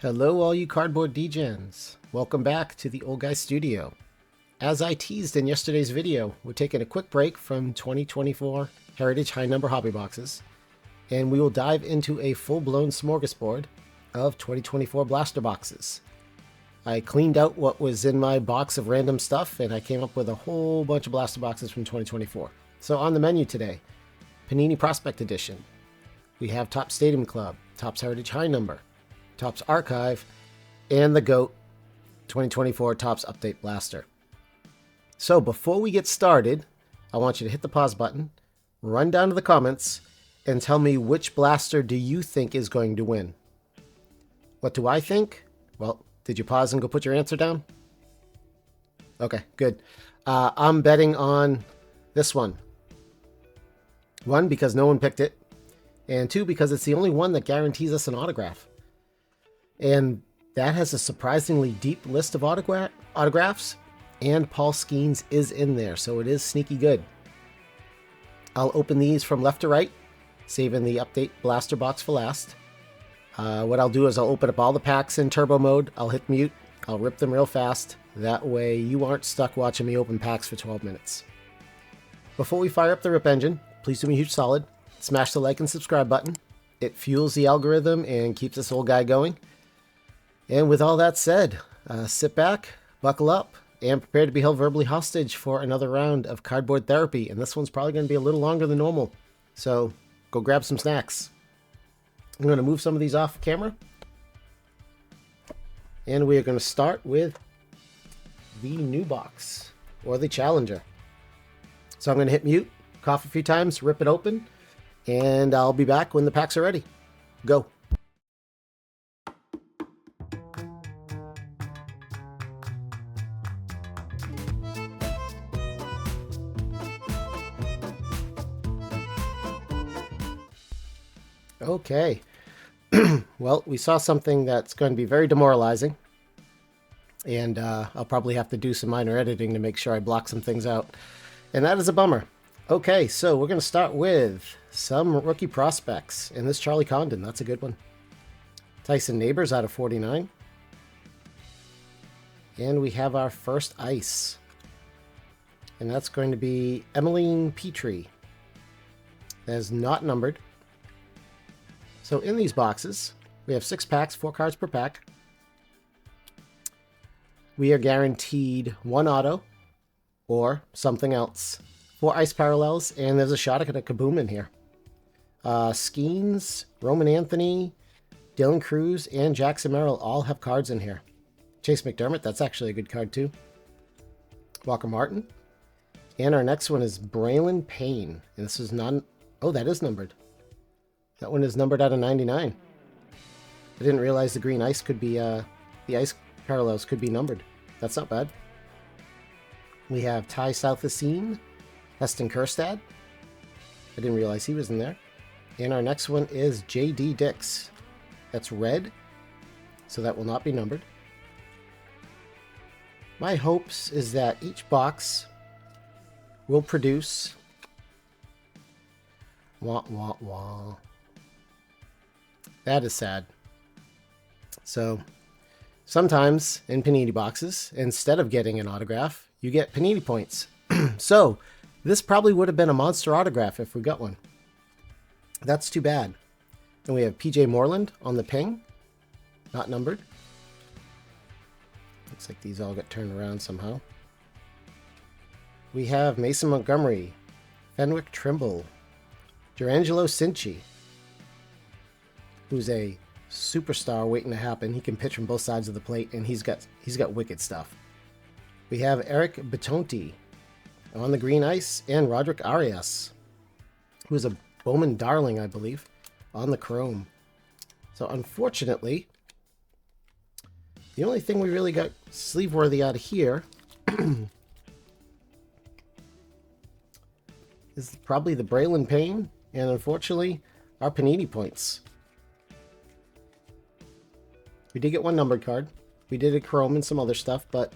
Hello all you cardboard degens. Welcome back to the Old Guy Studio. As I teased in yesterday's video, we're taking a quick break from 2024 Heritage High Number Hobby Boxes, and we will dive into a full-blown smorgasbord of 2024 blaster boxes. I cleaned out what was in my box of random stuff, and I came up with a whole bunch of blaster boxes from 2024. So on the menu today, Panini Prospect Edition. We have Topps Stadium Club, Topps Heritage High Number, Topps Archive, and the GOAT 2024 Topps Update Blaster. So before we get started, I want you to hit the pause button, run down to the comments, and tell me which blaster do you think is going to win. What do I think? Well, did you pause and go put your answer down? Okay, good. I'm betting on this one. One, because no one picked it, and two, because it's the only one that guarantees us an autograph. And that has a surprisingly deep list of autographs, and Paul Skeens is in there, so it is sneaky good. I'll open these from left to right, saving the update blaster box for last. What I'll do is I'll open up all the packs in turbo mode, I'll hit mute, I'll rip them real fast, that way you aren't stuck watching me open packs for 12 minutes. Before we fire up the rip engine, please do me a huge solid, smash the like and subscribe button. It fuels the algorithm and keeps this old guy going. And with all that said, sit back, buckle up, and prepare to be held verbally hostage for another round of cardboard therapy. And this one's probably going to be a little longer than normal. So go grab some snacks. I'm going to move some of these off camera. And we are going to start with the new box, or the Challenger. So I'm going to hit mute, cough a few times, rip it open, and I'll be back when the packs are ready. Go. Okay, well, we saw something that's going to be very demoralizing, and I'll probably have to do some minor editing to make sure I block some things out, and that is a bummer. Okay, so we're going to start with some rookie prospects, and this Charlie Condon, that's a good one. Tyson Neighbors out of 49, and we have our first ice, and that's going to be Emmeline Petrie. That is not numbered. So in these boxes, we have 6 packs, 4 cards per pack. We are guaranteed 1 auto or something else. 4 ice parallels, and there's a shot at a kaboom in here. Skeens, Roman Anthony, Dylan Cruz, and Jackson Merrill all have cards in here. Chase McDermott, that's actually a good card too. Walker Martin. And our next one is Braylon Payne. And this is non... Oh, that is numbered. That one is numbered out of 99. I didn't realize the green ice could be, the ice parallels could be numbered. That's not bad. We have Ty Southasine, Heston Kjerstad. I didn't realize he was in there. And our next one is J.D. Dix. That's red, so that will not be numbered. My hopes is that each box will produce... Wah, wah, wah. That is sad. So, sometimes in Panini boxes, instead of getting an autograph, you get Panini Points. So, this probably would have been a monster autograph if we got one. That's too bad. Then we have PJ Moreland on the ping. Not numbered. Looks like these all got turned around somehow. We have Mason Montgomery, Fenwick Trimble, Durangelo Cinci, who's a superstar waiting to happen. He can pitch from both sides of the plate, and he's got wicked stuff. We have Eric Betonti on the green ice, and Roderick Arias, who's a Bowman darling, I believe, on the chrome. So unfortunately, the only thing we really got sleeve-worthy out of here is probably the Braylon Payne, and unfortunately, our Panini Points. We did get one numbered card. We did a chrome and some other stuff, but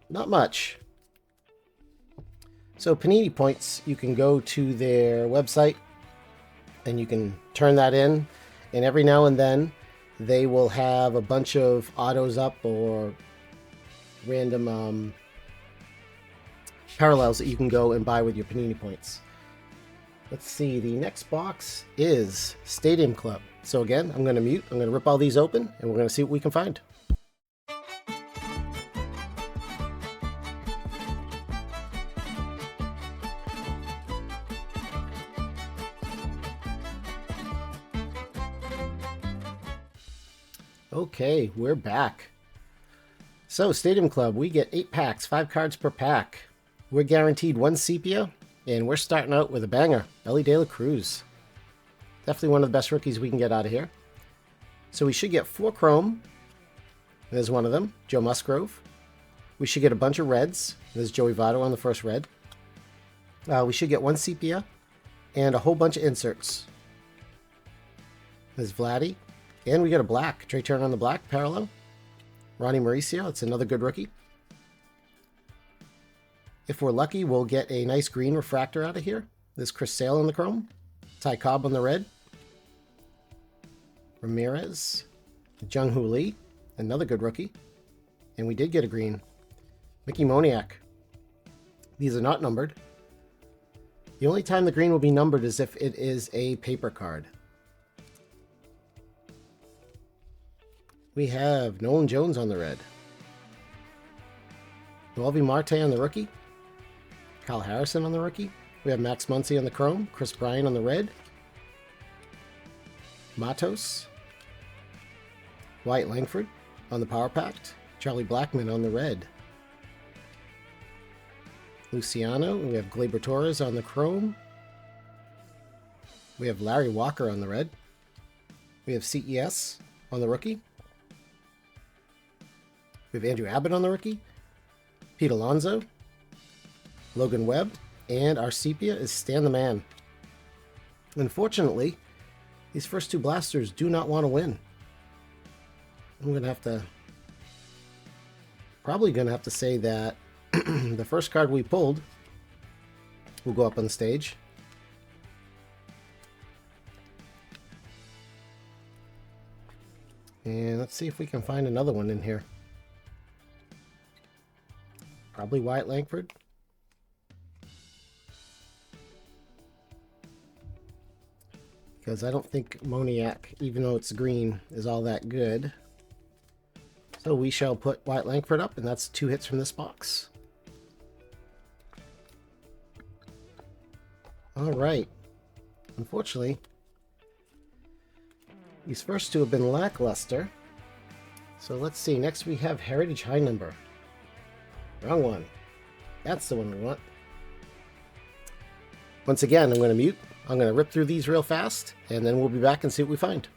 not much. So Panini Points, you can go to their website and you can turn that in, and every now and then they will have a bunch of autos up or random parallels that you can go and buy with your Panini Points. Let's see, the next box is Stadium Club. So again, I'm going to mute, I'm going to rip all these open, and we're going to see what we can find. Okay, we're back. So, Stadium Club, we get 8 packs, 5 cards per pack. We're guaranteed 1 sepia, and we're starting out with a banger, Elly De La Cruz. Definitely one of the best rookies we can get out of here. So we should get 4 chrome. There's one of them, Joe Musgrove. We should get a bunch of reds. There's Joey Votto on the first red. We should get 1 sepia and a whole bunch of inserts. There's Vladdy. And we got a black. Trey Turner on the black, parallel. Ronnie Mauricio, it's another good rookie. If we're lucky, we'll get a nice green refractor out of here. There's Chris Sale on the chrome. Ty Cobb on the red. Ramirez. Jung Hoo Lee, another good rookie. And we did get a green. Mickey Moniak. These are not numbered. The only time the green will be numbered is if it is a paper card. We have Nolan Jones on the red. Noelvi Marte on the rookie. Kyle Harrison on the rookie. We have Max Muncy on the chrome. Chris Bryan on the red. Matos. Wyatt Langford on the power pact. Charlie Blackmon on the red. Luciano. We have Gleyber Torres on the chrome. We have Larry Walker on the red. We have CES on the rookie. We have Andrew Abbott on the rookie, Pete Alonso, Logan Webb, and our sepia is Stan the Man. Unfortunately, these first 2 blasters do not want to win. I'm going to have to, probably going to have to say that the first card we pulled will go up on the stage. And let's see if we can find another one in here. Probably Wyatt Langford. Because I don't think Moniak, even though it's green, is all that good. So we shall put Wyatt Langford up, and that's 2 hits from this box. Alright. Unfortunately, these first 2 have been lackluster. So let's see. Next we have Heritage High Number. Wrong one. That's the one we want. Once again, I'm going to mute. I'm going to rip through these real fast, and then we'll be back and see what we find.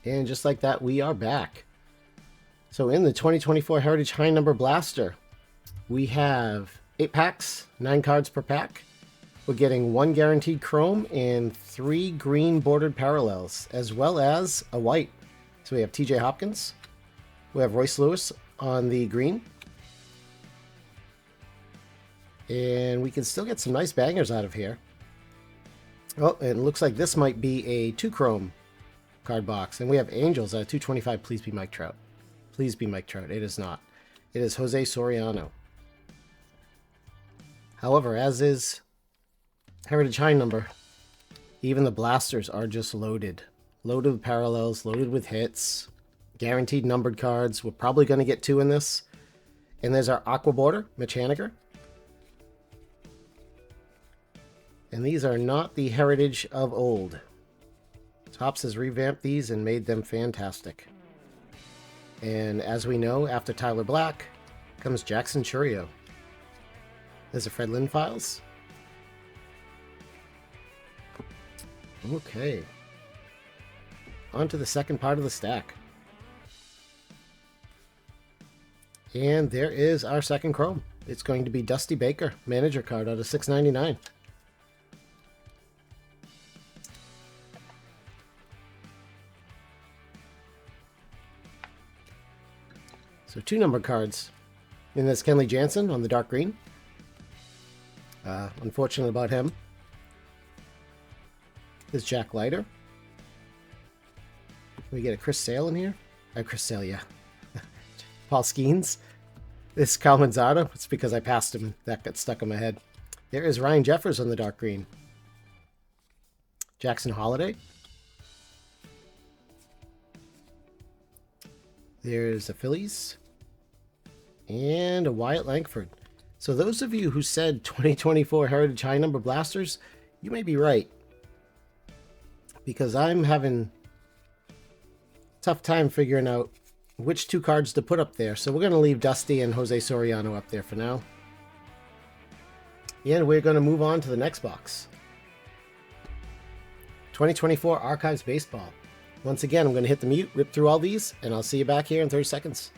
And just like that, we are back. So in the 2024 Heritage High Number Blaster, we have 8 packs, 9 cards per pack. We're getting 1 guaranteed chrome and 3 green bordered parallels, as well as a white. So we have TJ Hopkins. We have Royce Lewis on the green. And we can still get some nice bangers out of here. Oh, and it looks like this might be a 2 chrome card box. And we have Angels at 225. Please be Mike Trout. Please be Mike Trout. It is not. It is Jose Soriano. However, as is Heritage High Number, even the blasters are just loaded. Loaded with parallels, loaded with hits, guaranteed numbered cards. We're probably going to get 2 in this. And there's our Aqua Border, Mitch Haniger. And these are not the Heritage of old. Topps has revamped these and made them fantastic. And as we know, after Tyler Black comes Jackson Chourio. There's a Fred Lynn Files. Okay. On to the second part of the stack. And there is our second chrome. It's going to be Dusty Baker, manager card out of $6.99. So 2 numbered cards. And there's Kenley Jansen on the dark green. Unfortunate about him. There's Jack Leiter. Can we get a Chris Sale in here? Chris Sale, yeah. Paul Skeens. This is Cal Manzardo. It's because I passed him and that got stuck in my head. There is Ryan Jeffers on the dark green. Jackson Holiday. There's the Phillies. And a Wyatt Langford. So those of you who said 2024 Heritage High Number Blasters, you may be right. Because I'm having a tough time figuring out which 2 cards to put up there. So we're going to leave Dusty and Jose Soriano up there for now. And we're going to move on to the next box. 2024 Archives Baseball. Once again, I'm going to hit the mute, rip through all these, and I'll see you back here in 30 seconds.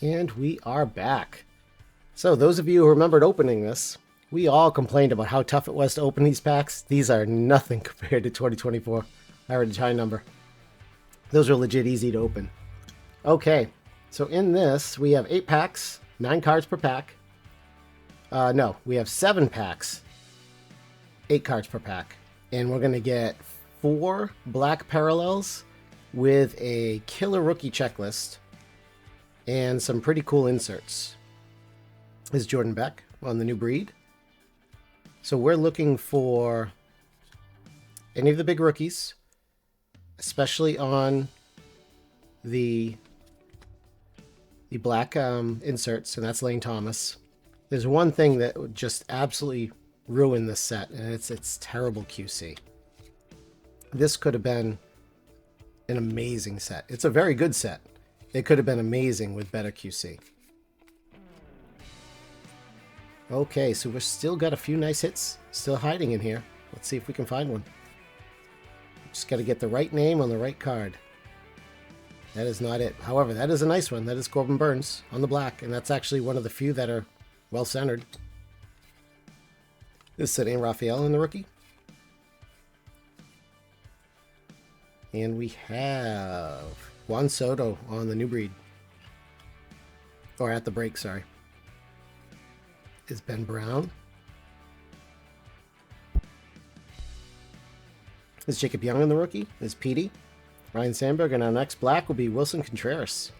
And we are back. So those of you who remembered opening this, we all complained about how tough it was to open these packs. These are nothing compared to 2024 Heritage High Number. Those are legit easy to open. Okay, so in this, we have 8 packs, 9 cards per pack. No, we have 7 packs, 8 cards per pack. And we're going to get 4 black parallels with a killer rookie checklist and some pretty cool inserts. This is Jordan Beck on the new breed. So we're looking for any of the big rookies, especially on the black inserts, and that's Lane Thomas. There's one thing that would just absolutely ruin this set, and it's terrible QC. This could have been an amazing set. It's a very good set. It could have been amazing with better QC. Okay, so we've still got a few nice hits still hiding in here. Let's see if we can find one. Just got to get the right name on the right card. That is not it. However, that is a nice one. That is Corbin Burns on the black, and that's actually one of the few that are well-centered. This is Cedric Raphael in the rookie. And we have Juan Soto on the new breed. Or at the break, sorry. Is Ben Brown. Is Jacob Young in the rookie? Is Petey. Ryan Sandberg, and our next black will be Wilson Contreras.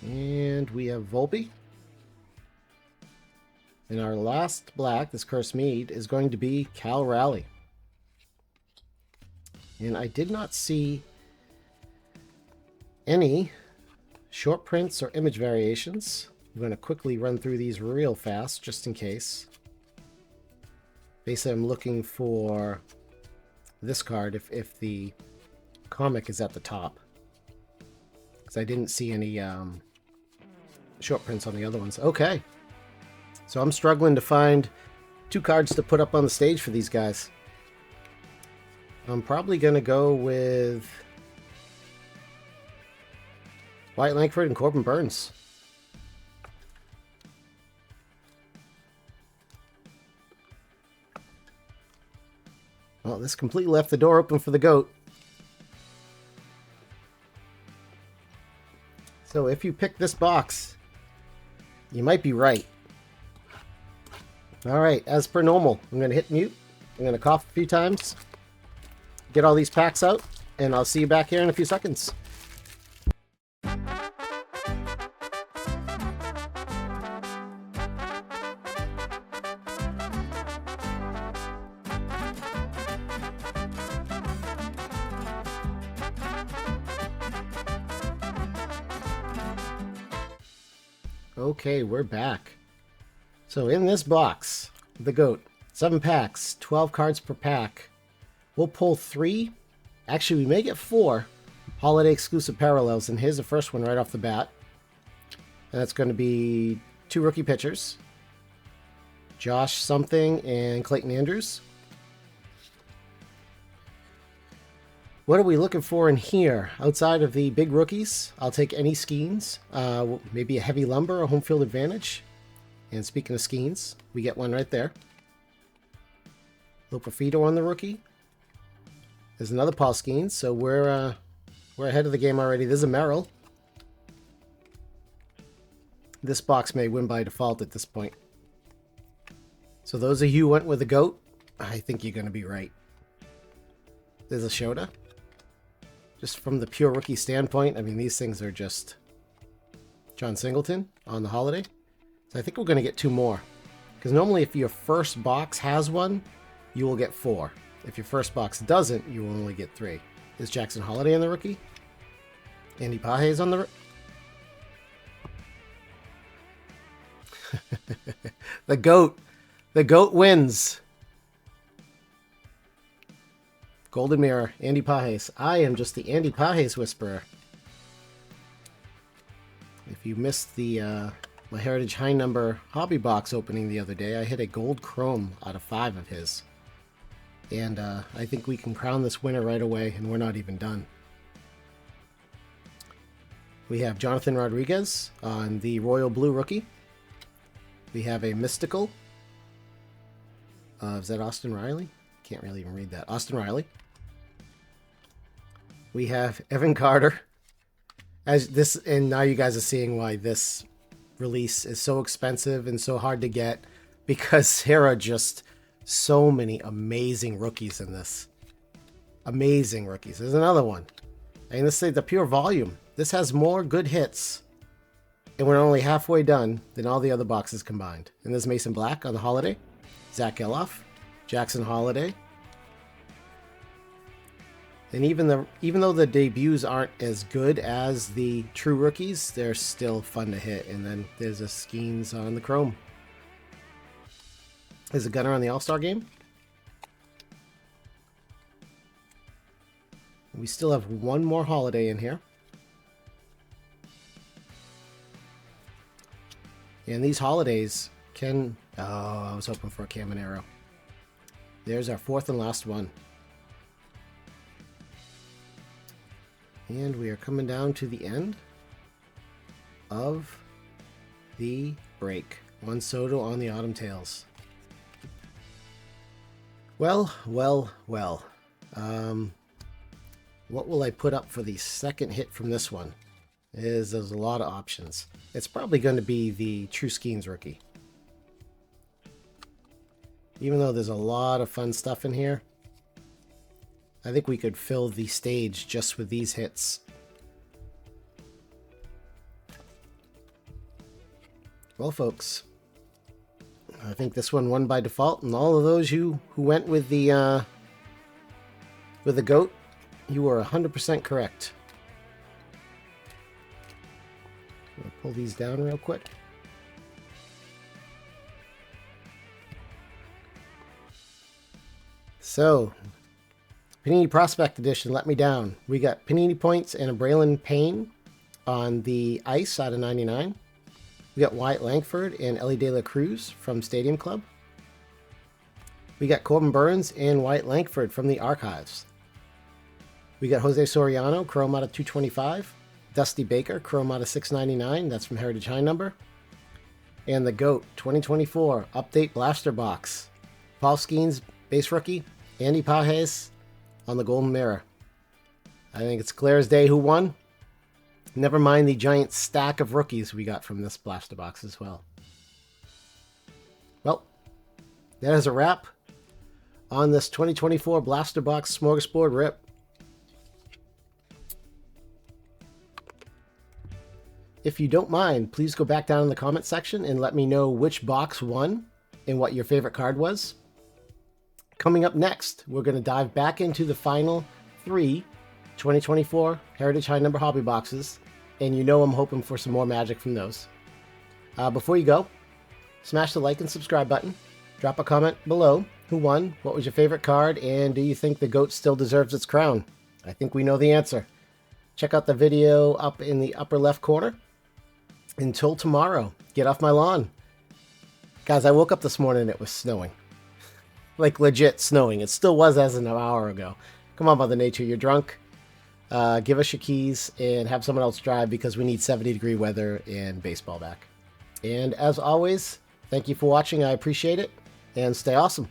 And we have Volpe. And our last black, this Curse Mead, is going to be Cal Raleigh. And I did not see any short prints or image variations. I'm going to quickly run through these real fast, just in case. Basically, I'm looking for this card if the comic is at the top. Because I didn't see any short prints on the other ones. Okay. So I'm struggling to find 2 cards to put up on the stage for these guys. I'm probably going to go with Wyatt Langford and Corbin Burns. Well, this completely left the door open for the GOAT. So if you pick this box, you might be right. All right, as per normal, I'm going to hit mute. I'm going to cough a few times, get all these packs out, and I'll see you back here in a few seconds. Okay, we're back. So in this box, the GOAT, 7 packs, 12 cards per pack. We'll pull 3, actually we may get 4 holiday exclusive parallels, and here's the first one right off the bat. And that's going to be 2 rookie pitchers, Josh something and Clayton Andrews. What are we looking for in here? Outside of the big rookies, I'll take any Skeens. Maybe a heavy lumber, a home field advantage. And speaking of Skeens, we get one right there. Lopafito on the rookie. There's another Paul Skeens, so we're ahead of the game already. There's a Merrill. This box may win by default at this point. So those of you who went with the GOAT, I think you're going to be right. There's a Shota. Just from the pure rookie standpoint, I mean, these things are just John Singleton on the holiday. So I think we're going to get 2 more. Because normally if your first box has one, you will get 4. If your first box doesn't, you will only get 3. Is Jackson Holiday on the rookie? Andy Pages on the The GOAT. The GOAT wins. Golden Mirror, Andy Pages. I am just the Andy Pages whisperer. If you missed the my Heritage High Number hobby box opening the other day, I hit a gold chrome out of 5 of his. And I think we can crown this winner right away, and we're not even done. We have Jonathan Rodriguez on the Royal Blue rookie. We have a Mystical. Is that Austin Riley? Can't really even read that. Austin Riley. We have Evan Carter. And now you guys are seeing why this release is so expensive and so hard to get, because there are just so many amazing rookies in this. Amazing rookies. There's another one. And this is the pure volume. This has more good hits, and we're only halfway done, than all the other boxes combined. And there's Mason Black on the holiday. Zach Geloff. Jackson Holiday. And even though the debuts aren't as good as the true rookies, they're still fun to hit. And then there's a Skeens on the chrome. There's a Gunner on the All-Star game. We still have one more holiday in here. And these holidays can... Oh, I was hoping for a Caminero. There's our 4th and last one. And we are coming down to the end of the break. One Soto on the Autumn Tales. Well. What will I put up for the second hit from this one? There's a lot of options. It's probably going to be the True Skeens rookie. Even though there's a lot of fun stuff in here, I think we could fill the stage just with these hits. Well, folks, I think this one won by default, and all of those who went with the GOAT, you were 100% correct. I'm gonna pull these down real quick. So, Panini Prospect Edition let me down. We got Panini Points and a Braylon Payne on the ice out of 99. We got Wyatt Langford and Ellie De La Cruz from Stadium Club. We got Corbin Burns and Wyatt Langford from the Archives. We got Jose Soriano, chrome out of 225. Dusty Baker, chrome out of 699. That's from Heritage High Number. And the GOAT 2024 Update Blaster Box. Paul Skeens, base rookie. Andy Pages on the Golden Mirror. I think it's clear as day who won. Never mind the giant stack of rookies we got from this blaster box as well. Well, that is a wrap on this 2024 Blaster Box Smorgasbord Rip. If you don't mind, please go back down in the comment section and let me know which box won and what your favorite card was. Coming up next, we're going to dive back into the final 3 2024 Heritage High Number Hobby boxes, and you know I'm hoping for some more magic from those. Before you go, smash the like and subscribe button. Drop a comment below. Who won? What was your favorite card? And do you think the GOAT still deserves its crown? I think we know the answer. Check out the video up in the upper left corner. Until tomorrow, get off my lawn. Guys, I woke up this morning and it was snowing. Like legit snowing. It still was as an hour ago. Come on, Mother Nature, you're drunk. give us your keys and have someone else drive because we need 70-degree weather and baseball back. And as always, thank you for watching. I appreciate it, and stay awesome.